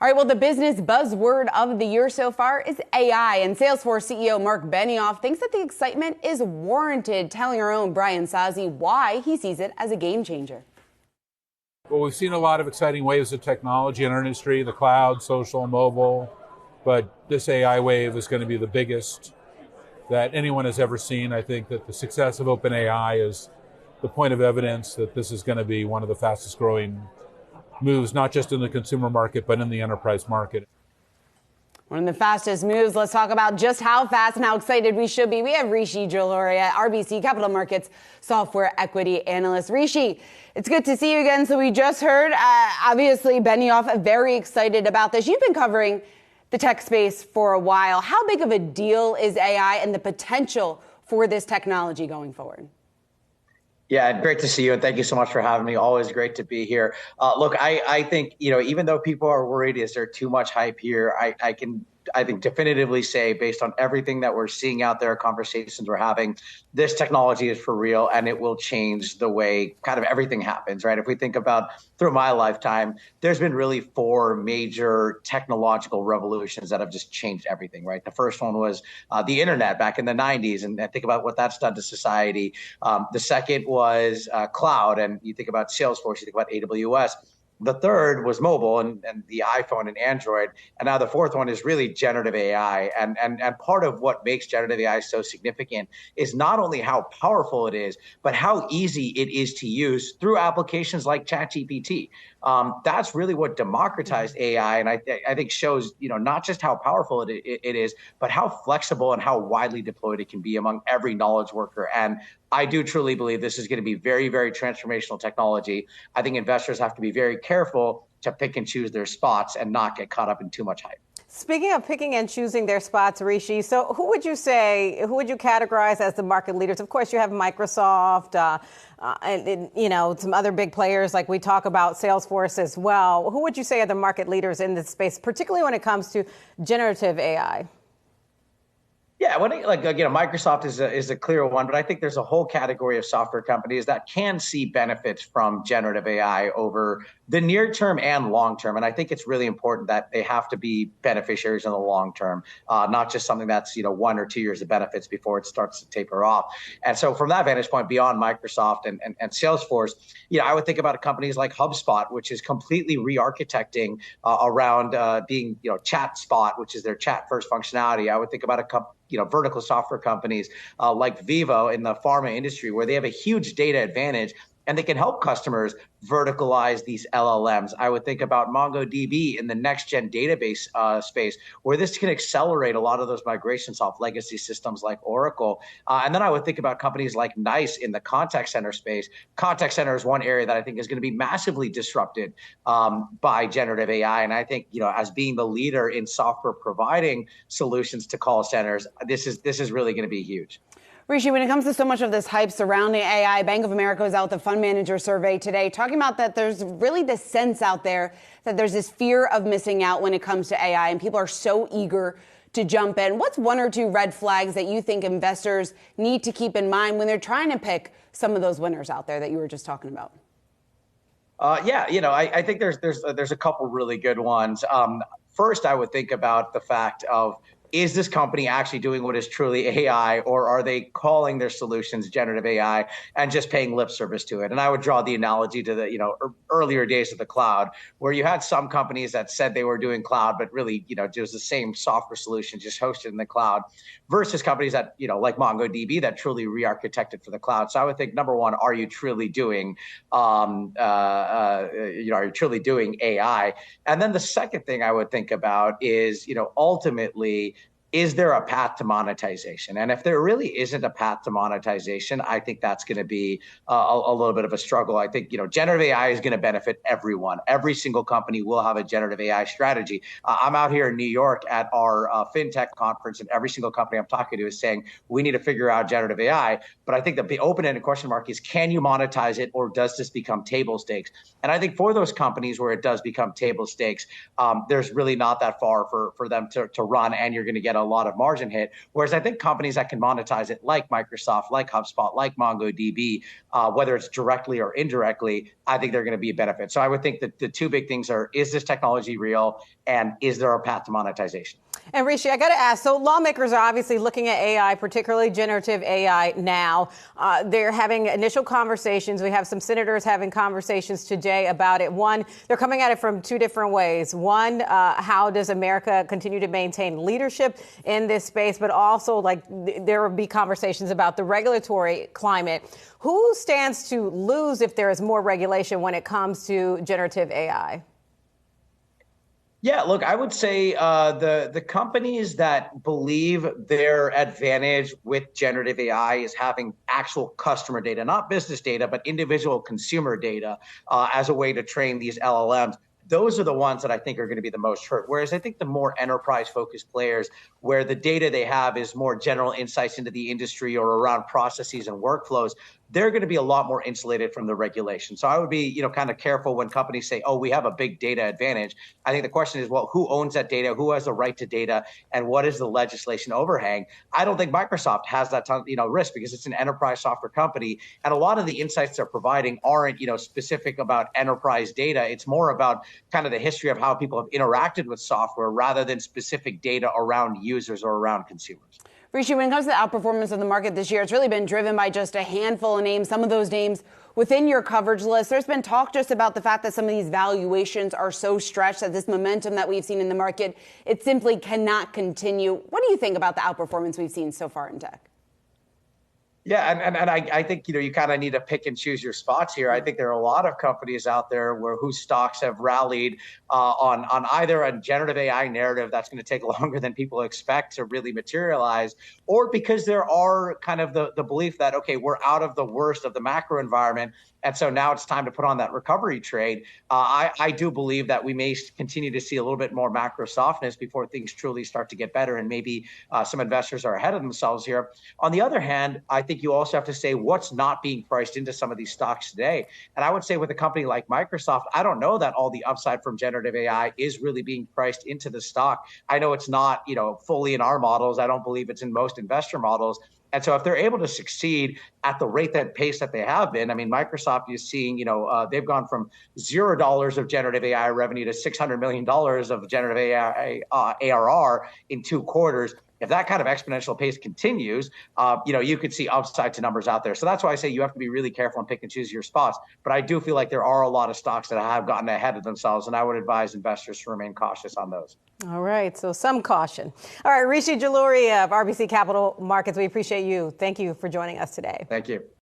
All right, well, the business buzzword of the year so far is AI, and Salesforce CEO Mark Benioff thinks that the excitement is warranted, telling our own Brian Sazi why he sees it as a game changer. Well, we've seen a lot of exciting waves of technology in our industry, the cloud, social, mobile, but this AI wave is going to be the biggest that anyone has ever seen. I think that the success of OpenAI is the point of evidence that this is going to be one of the fastest growing moves, not just in the consumer market, but in the enterprise market. One of the fastest moves. Let's talk about just how fast and how excited we should be. We have Rishi Jaluria, RBC Capital Markets software equity analyst. Rishi, it's good to see you again. So we just heard, obviously, Benioff very excited about this. You've been covering the tech space for a while. How big of a deal is AI and the potential for this technology going forward? Yeah, great to see you, and thank you so much for having me. Always great to be here. Look, I think, even though people are worried, is there too much hype here? I think definitively say, based on everything that we're seeing out there, conversations we're having, this technology is for real, and it will change the way kind of everything happens, right? If we think about through my lifetime, there's been really four major technological revolutions that have just changed everything, right? The first one was the internet back in the 90s, and think about what that's done to society. The second was cloud, and you think about Salesforce, you think about AWS. The third was mobile and the iPhone and Android. And now the fourth one is really generative AI. And part of what makes generative AI so significant is not only how powerful it is, but how easy it is to use through applications like ChatGPT. That's really what democratized AI, and I think shows not just how powerful it is, but how flexible and how widely deployed it can be among every knowledge worker. And I do truly believe this is going to be very, very transformational technology. I think investors have to be very careful to pick and choose their spots and not get caught up in too much hype. Speaking of picking and choosing their spots, Rishi, so who would you categorize as the market leaders? Of course, you have Microsoft and some other big players, like we talk about Salesforce as well. Who would you say are the market leaders in this space, particularly when it comes to generative AI? Yeah, Microsoft is a clear one, but I think there's a whole category of software companies that can see benefits from generative AI over the near term and long term. And I think it's really important that they have to be beneficiaries in the long term, not just something that's 1 or 2 years of benefits before it starts to taper off. And so from that vantage point, beyond Microsoft and Salesforce, I would think about companies like HubSpot, which is completely re-architecting around being ChatSpot, which is their chat first functionality. I would think about a couple vertical software companies like Vivo in the pharma industry, where they have a huge data advantage and they can help customers verticalize these LLMs. I would think about MongoDB in the next-gen database space, where this can accelerate a lot of those migrations off legacy systems like Oracle. And then I would think about companies like NICE in the contact center space. Contact center is one area that I think is going to be massively disrupted by generative AI. And I think, as being the leader in software providing solutions to call centers, this is really going to be huge. Rishi, when it comes to so much of this hype surrounding AI, Bank of America was out with a fund manager survey today talking about that there's really this sense out there that there's this fear of missing out when it comes to AI, and people are so eager to jump in. What's one or two red flags that you think investors need to keep in mind when they're trying to pick some of those winners out there that you were just talking about? I think there's a couple really good ones. First, I would think about the fact of, is this company actually doing what is truly AI, or are they calling their solutions generative AI and just paying lip service to it? And I would draw the analogy to the earlier days of the cloud, where you had some companies that said they were doing cloud, but really it was the same software solution just hosted in the cloud, versus companies that like MongoDB that truly re-architected for the cloud. So I would think, number one, are you truly doing AI? And then the second thing I would think about is ultimately, is there a path to monetization? And if there really isn't a path to monetization, I think that's going to be a little bit of a struggle. I think, generative AI is going to benefit everyone. Every single company will have a generative AI strategy. I'm out here in New York at our FinTech conference, and every single company I'm talking to is saying, we need to figure out generative AI. But I think the open-ended question mark is, can you monetize it, or does this become table stakes? And I think for those companies where it does become table stakes, there's really not that far for them to run, and you're going to get a lot of margin hit. Whereas I think companies that can monetize it, like Microsoft, like HubSpot, like MongoDB, whether it's directly or indirectly, I think they're going to be a benefit. So I would think that the two big things are, is this technology real, and is there a path to monetization? And Rishi, I got to ask, so lawmakers are obviously looking at AI, particularly generative AI now. They're having initial conversations. We have some senators having conversations today about it. One, they're coming at it from two different ways. One, how does America continue to maintain leadership in this space? But also, like, there will be conversations about the regulatory climate. Who stands to lose if there is more regulation when it comes to generative AI? Yeah, look, I would say the companies that believe their advantage with generative AI is having actual customer data, not business data, but individual consumer data as a way to train these LLMs. Those are the ones that I think are going to be the most hurt. Whereas I think the more enterprise-focused players, where the data they have is more general insights into the industry or around processes and workflows, they're going to be a lot more insulated from the regulation. So I would be, kind of careful when companies say, "Oh, we have a big data advantage." I think the question is, well, who owns that data? Who has the right to data? And what is the legislation overhang? I don't think Microsoft has that risk, because it's an enterprise software company, and a lot of the insights they're providing aren't, specific about enterprise data. It's more about kind of the history of how people have interacted with software rather than specific data around users or around consumers. Rishi, when it comes to the outperformance of the market this year, it's really been driven by just a handful of names, some of those names within your coverage list. There's been talk just about the fact that some of these valuations are so stretched that this momentum that we've seen in the market, it simply cannot continue. What do you think about the outperformance we've seen so far in tech? Yeah, and I think you kind of need to pick and choose your spots here. I think there are a lot of companies out there whose stocks have rallied on either a generative AI narrative that's going to take longer than people expect to really materialize, or because there are kind of the belief that, okay, we're out of the worst of the macro environment, and so now it's time to put on that recovery trade. I do believe that we may continue to see a little bit more macro softness before things truly start to get better, and maybe some investors are ahead of themselves here. On the other hand, I think you also have to say what's not being priced into some of these stocks today. And I would say with a company like Microsoft, I don't know that all the upside from generative AI is really being priced into the stock. I know it's not, fully in our models. I don't believe it's in most investor models. And so if they're able to succeed at the rate that pace that they have been, I mean, Microsoft is seeing, they've gone from $0 of generative AI revenue to $600 million of generative AI ARR in 2 quarters. If that kind of exponential pace continues, you could see upside to numbers out there. So that's why I say you have to be really careful and pick and choose your spots. But I do feel like there are a lot of stocks that have gotten ahead of themselves, and I would advise investors to remain cautious on those. All right, so some caution. All right, Rishi Jaluria of RBC Capital Markets, we appreciate you. Thank you for joining us today. Thank you.